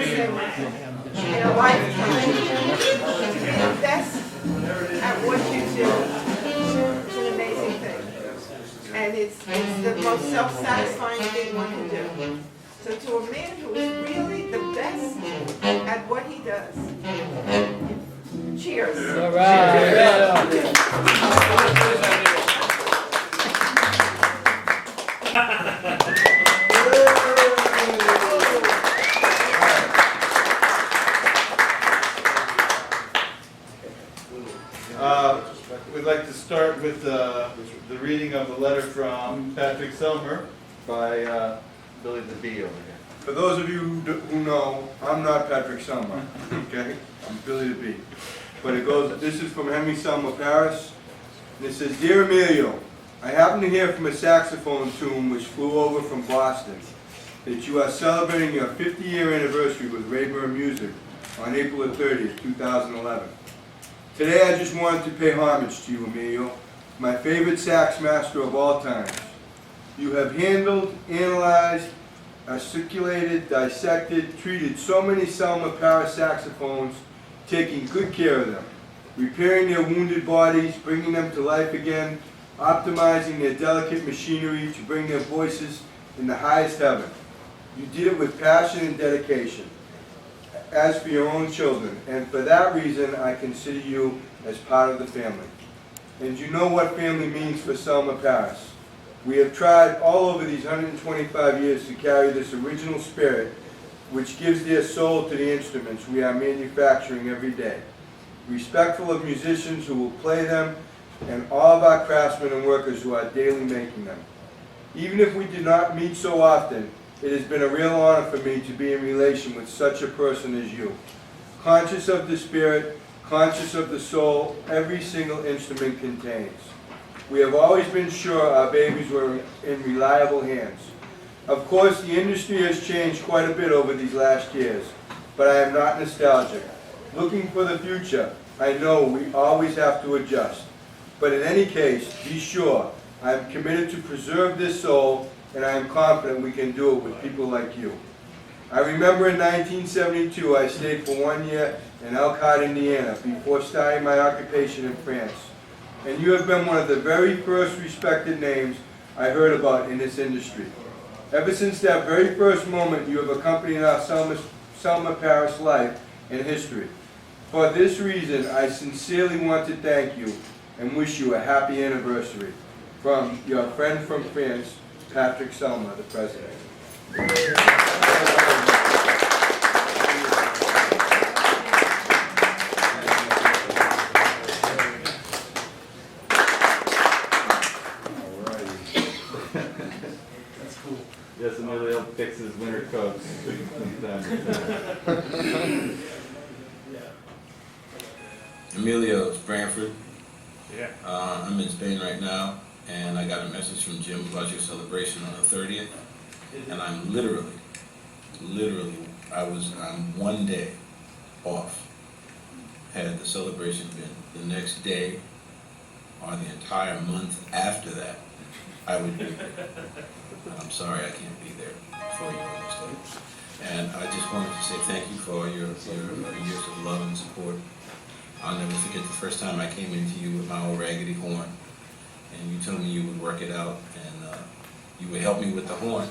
in a lifetime to be the best at what you do. It's an amazing thing. And it's the most self-satisfying thing one can do. So to a man who is really the best at what he does, cheers. All right. We'd like to start with the reading of the letter from Patrick Selmer by Billy the Bee over here. For those of you who know, I'm not Patrick Selmer, okay? I'm Billy the Bee. But it goes, this is from Henry Selmer, Paris. And it says, Dear Emilio, I happen to hear from a saxophone tune which flew over from Boston that you are celebrating your 50-year anniversary with Rayburn Music on April the 30th, 2011. Today I just wanted to pay homage to you, Emilio, my favorite sax master of all times. You have handled, analyzed, articulated, dissected, treated so many Selmer Paris saxophones, taking good care of them, repairing their wounded bodies, bringing them to life again, optimizing their delicate machinery to bring their voices in the highest heaven. You did it with passion and dedication, as for your own children, and for that reason I consider you as part of the family. And you know what family means for Selmer Paris. We have tried all over these 125 years to carry this original spirit which gives their soul to the instruments we are manufacturing every day. Respectful of musicians who will play them and all of our craftsmen and workers who are daily making them. Even if we do not meet so often, it has been a real honor for me to be in relation with such a person as you. Conscious of the spirit, conscious of the soul every single instrument contains. We have always been sure our babies were in reliable hands. Of course, the industry has changed quite a bit over these last years, but I am not nostalgic. Looking for the future, I know we always have to adjust. But in any case, be sure, I am committed to preserve this soul, and I am confident we can do it with people like you. I remember in 1972, I stayed for 1 year in Elkhart, Indiana, before starting my occupation in France. And you have been one of the very first respected names I heard about in this industry. Ever since that very first moment, you have accompanied our Selmer Paris life and history. For this reason, I sincerely want to thank you and wish you a happy anniversary. From your friend from France, Patrick Selmer, the President. Yes, Emilio fixes winter coats. Emilio, it's Branford. Yeah. I'm in Spain right now, and I got a message from Jim about your celebration on the 30th, and I'm literally, I'm 1 day off. Had the celebration been the next day or the entire month after that, I would be there. And I'm sorry I can't be there for you on this day. And I just wanted to say thank you for your years of love and support. I'll never forget the first time I came into you with my old raggedy horn, and you told me you would work it out, and you would help me with the horn.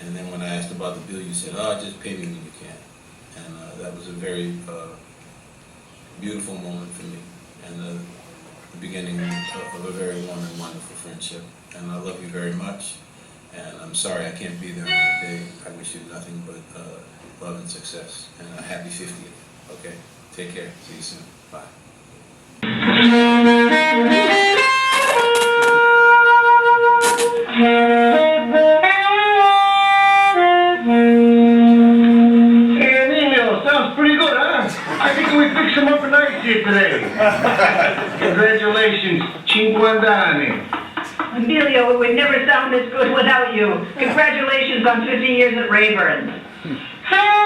And then when I asked about the bill, you said, "Oh, just pay me when you can." And that was a very beautiful moment for me, and the beginning of a very warm and wonderful friendship. And I love you very much, and I'm sorry I can't be there on the day. I wish you nothing but love and success, and a happy 50th, okay? Take care. See you soon. Bye. Hey, Emilio, sounds pretty good, huh? I think we fixed some up nice here today. Congratulations, 50 anni. Emilio, it would never sound this good without you. Congratulations on 50 years at Rayburn. Hello,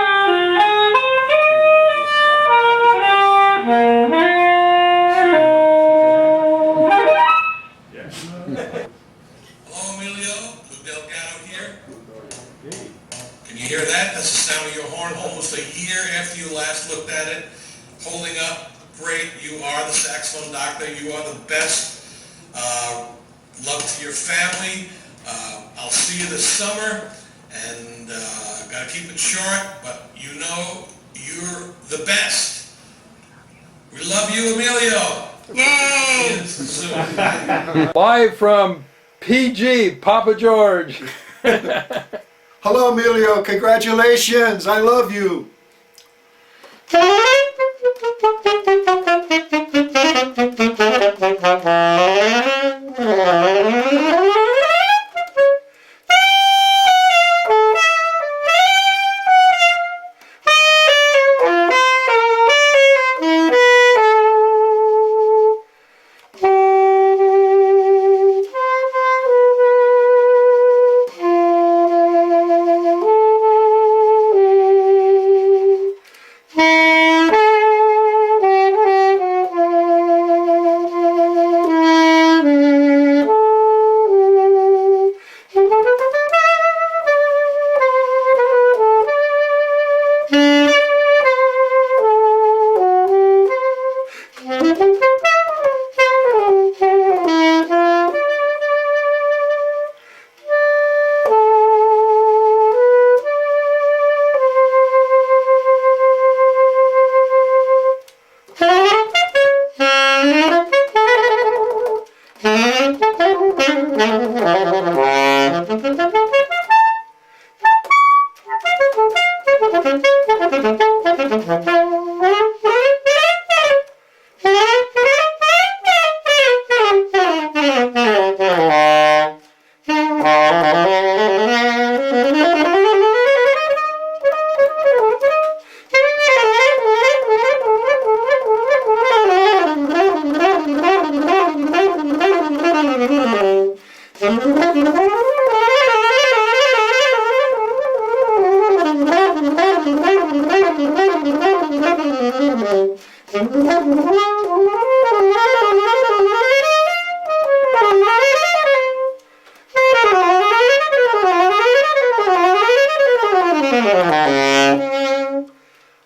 Emilio. With Delgado here. Can you hear that? That's the sound your horn almost a year after you last looked at it, holding up great. You are the saxophone doctor. You are the best. Love to your family. I'll see you this summer, and gotta keep it short, but you know you're the best. We love you, Emilio. Yay! See you soon. Live from PG, Papa George. Hello, Emilio. Congratulations. I love you.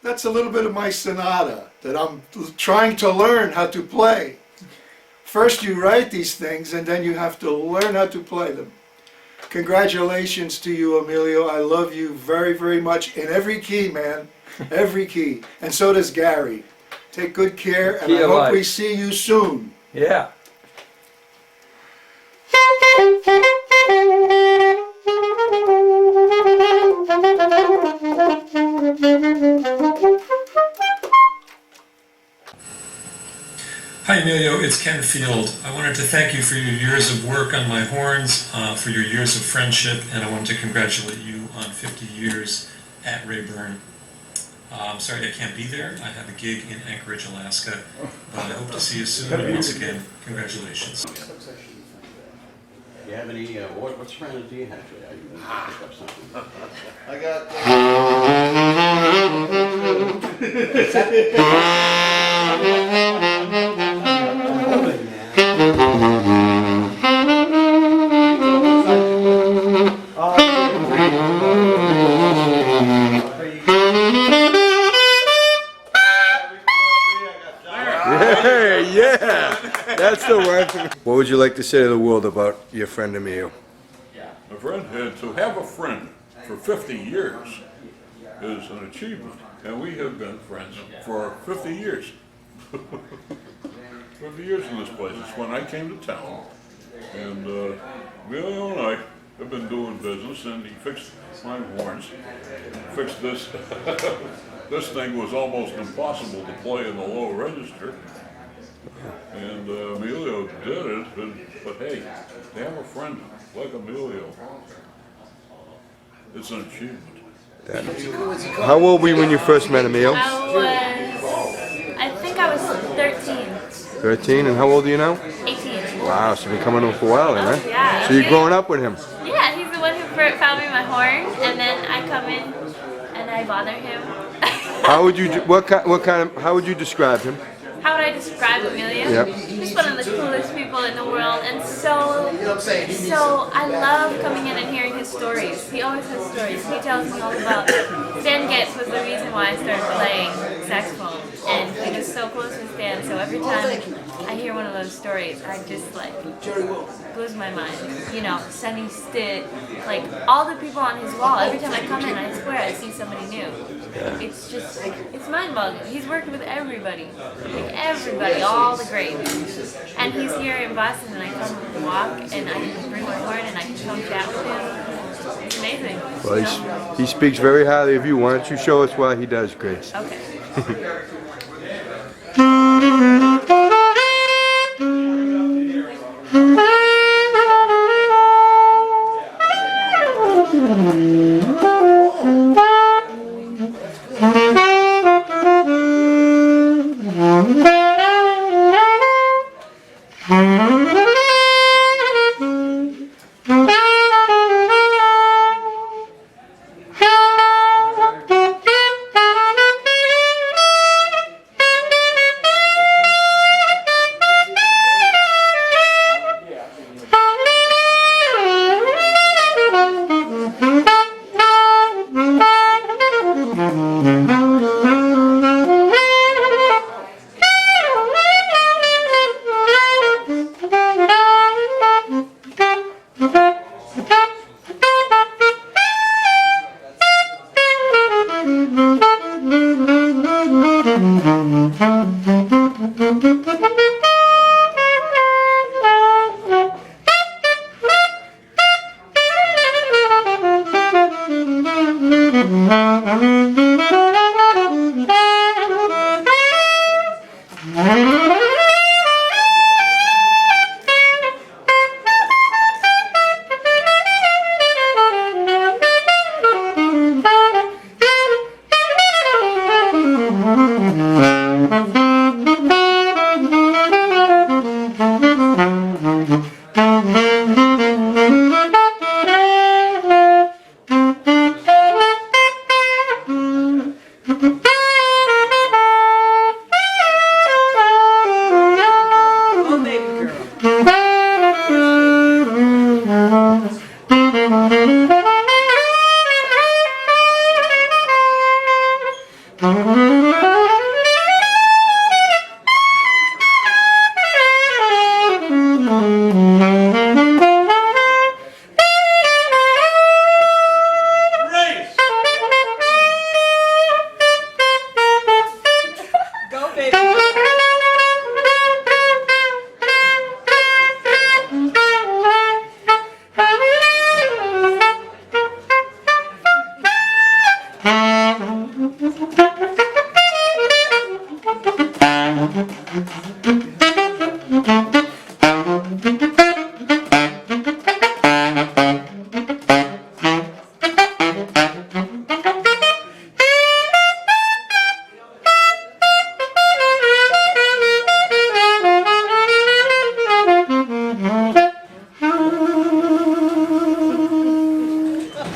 That's a little bit of my sonata that I'm trying to learn how to play. First you write these things and then you have to learn how to play them. Congratulations to you, Emilio. I love you very, very much in every key, man. Every key. And so does Gary. Take good care, and I hope we see you soon. Yeah. Hi Emilio, it's Ken Field. I wanted to thank you for your years of work on my horns, for your years of friendship, and I wanted to congratulate you on 50 years at Rayburn. I'm sorry I can't be there. I have a gig in Anchorage, Alaska, but I hope to see you soon, and once again, congratulations. Do you have any, what sopranos do you have? I can pick up something. I got. Yeah, that's the word. What would you like to say to the world about your friend Emilio? A friend, to have a friend for 50 years is an achievement, and we have been friends for 50 years. 50 years in this place. It's when I came to town, and Emilio and I have been doing business, and he fixed my horns, fixed this. This thing was almost impossible to play in the low register, and Emilio did it, but hey, to have a friend like Emilio, it's an achievement. How old were you when you first met Emilio? I think I was 13. 13, and how old are you now? 18. Wow, so you've been coming home for a while then, huh? Yeah. So you're growing up with him? Yeah, he's the one who found me my horn, and then I come in and I bother him. How would you, how would you describe him? How would I describe Emilio? Yep. He's one of the coolest people in the world, and so I love coming in and hearing his stories. He always has stories. He tells me all about. Stan Getz was the reason why I started playing saxophone, and he was so close with Stan. So every time I hear one of those stories, I just like blows my mind. You know, Sonny Stitt, like all the people on his wall. Every time I come in, I swear I see somebody new. It's just it's mind-boggling. He's worked with everybody, all the greats. And he's here in Boston, and I come walk, and I can bring my horn, and I can come chat with him. It's amazing. Well, he speaks very highly of you. Why don't you show us why he does, Grace? Okay.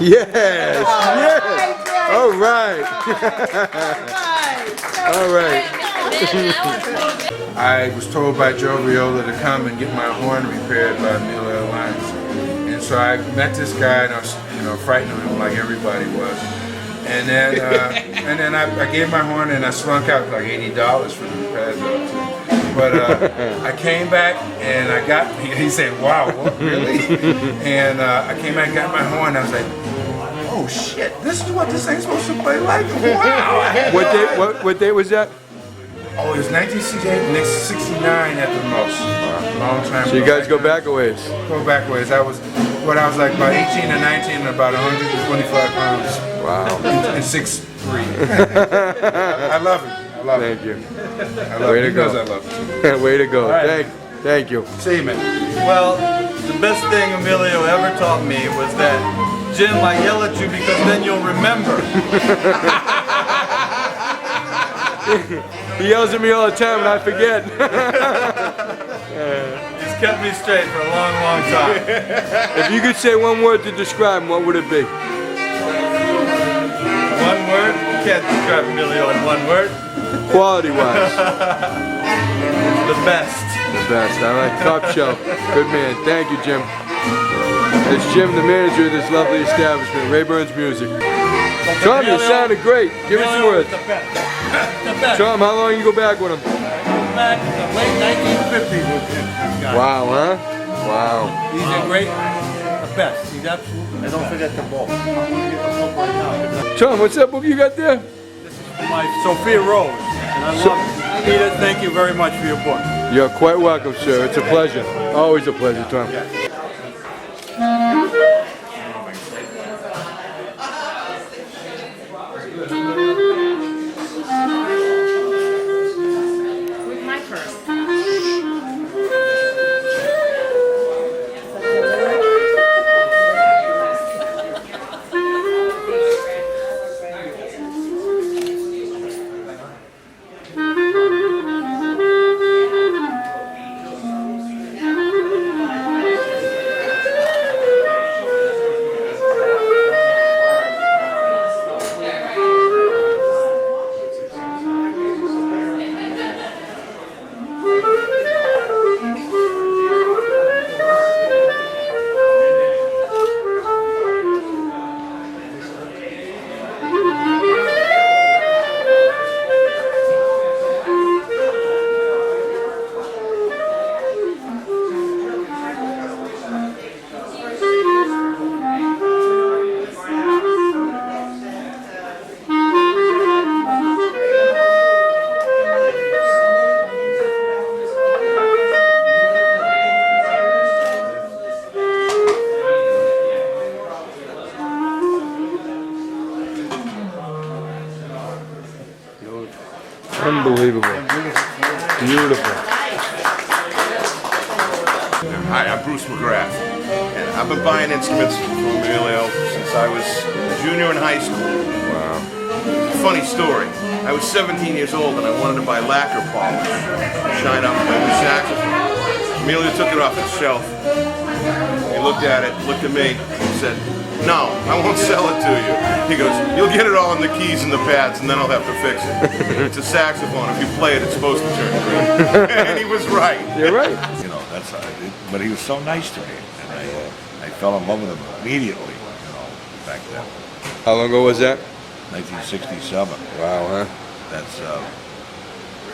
Yes, yes. All right. All right. I was told by Joe Viola to come and get my horn repaired by Emilio Lyons. And so I met this guy, and I was, frightened of him like everybody was. And then I gave my horn, and I slunk out like $80 for the repair job too. But I came back, and I got, he said, wow, what, really? And I came back and got my horn, and I was like, oh shit, this is what this thing's supposed to play like? Wow! What day was that? Oh, it was 1968, 69 at the most. Long time ago. So you guys go back a ways? Go back a ways. I was like about 18 or 19 and about 125 pounds. Wow. And 6'3". I love it. I love Thank it. you. I love Way it to because go. I love it. Way to go. right. Thank you. See you, man. Well, the best thing Emilio ever taught me was that, Jim, I yell at you because then you'll remember. He yells at me all the time and I forget. He's kept me straight for a long, long time. If you could say one word to describe him, what would it be? One word? You can't describe Emilio in one word. Quality-wise. The best. The best. I like top shelf. Good man. Thank you, Jim. It's Jim, the manager of this lovely establishment, Rayburn's Music. Tom, you sounded great. Give us some words. The best. Tom, how long you go back with him? Back in the late 1950s with this guy. Wow, huh? Wow. He's a great, the best. He's absolutely. And don't forget the book. I'm going to get the book right now. Tom, what's that book you got there? My Sophia Rose. And I love it. Peter, thank you very much for your book. You're quite welcome, sir. It's a pleasure. Always a pleasure, Tom. With my purse. Unbelievable. Beautiful. Hi, I'm Bruce McGrath, and I've been buying instruments from Emilio since I was a junior in high school. Wow. Funny story. I was 17 years old and I wanted to buy lacquer polish to shine up my new saxophone. Emilio took it off the shelf. He looked at it, looked at me, and said, "No, I won't sell it to you." He goes, "You'll get it all in the keys and the pads, and then I'll have to fix it. It's a saxophone. If you play it, it's supposed to turn green." And he was right. You're right. You know, that's how I did. But he was so nice to me, and I fell in love with him immediately. You know, back then. How long ago was that? 1967. Wow, huh? That's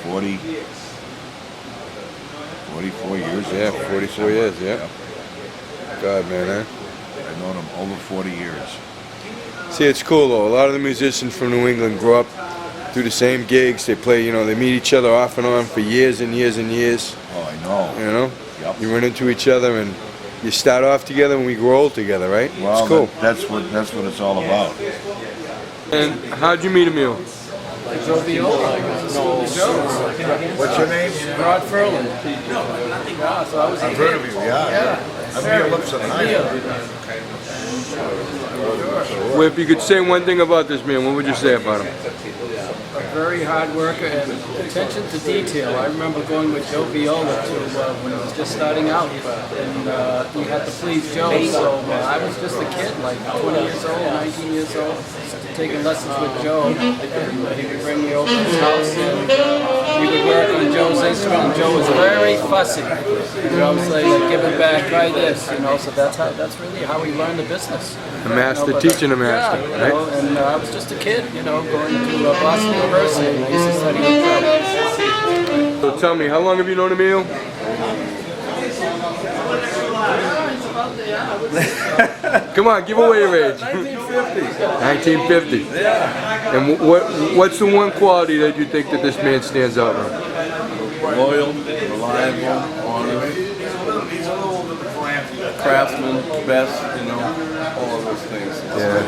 44 years. Yeah, 44 years. Yeah. God, man, huh? I've known him over 40 years. See, it's cool though. A lot of the musicians from New England grow up, do the same gigs. They play, you know, they meet each other off and on for years and years and years. Oh, I know. You know? Yep. You run into each other and you start off together and we grow old together, right? Well, it's cool. That's what it's all about. And how'd you meet Emil? What's your name? Rod Furlan. Yeah, so I was I've heard of you, yeah. I'm here, lips on Well, if you could say one thing about this man, what would you say about him? a very hard worker and attention to detail. I remember going with Joe Viola to when he was just starting out, and he had to please Joe. So I was just a kid, like 20 years old, 19 years old, taking lessons with Joe. And he would bring me over to his house, and he would work on Joe's instrument. And Joe was very fussy. You know, say, like, give it back, try this. You know, so that's really how he learned the business. A master teaching a master, yeah, right? know, and I was just a kid, you know, going to Boston University. I used to study with Joe. So tell me, how long have you known Emil? Come on, give away your age. 1950. Yeah. And what's the one quality that you think that this man stands out with? Loyal, reliable, honest, craftsman, best, you know, all of those things. Yeah.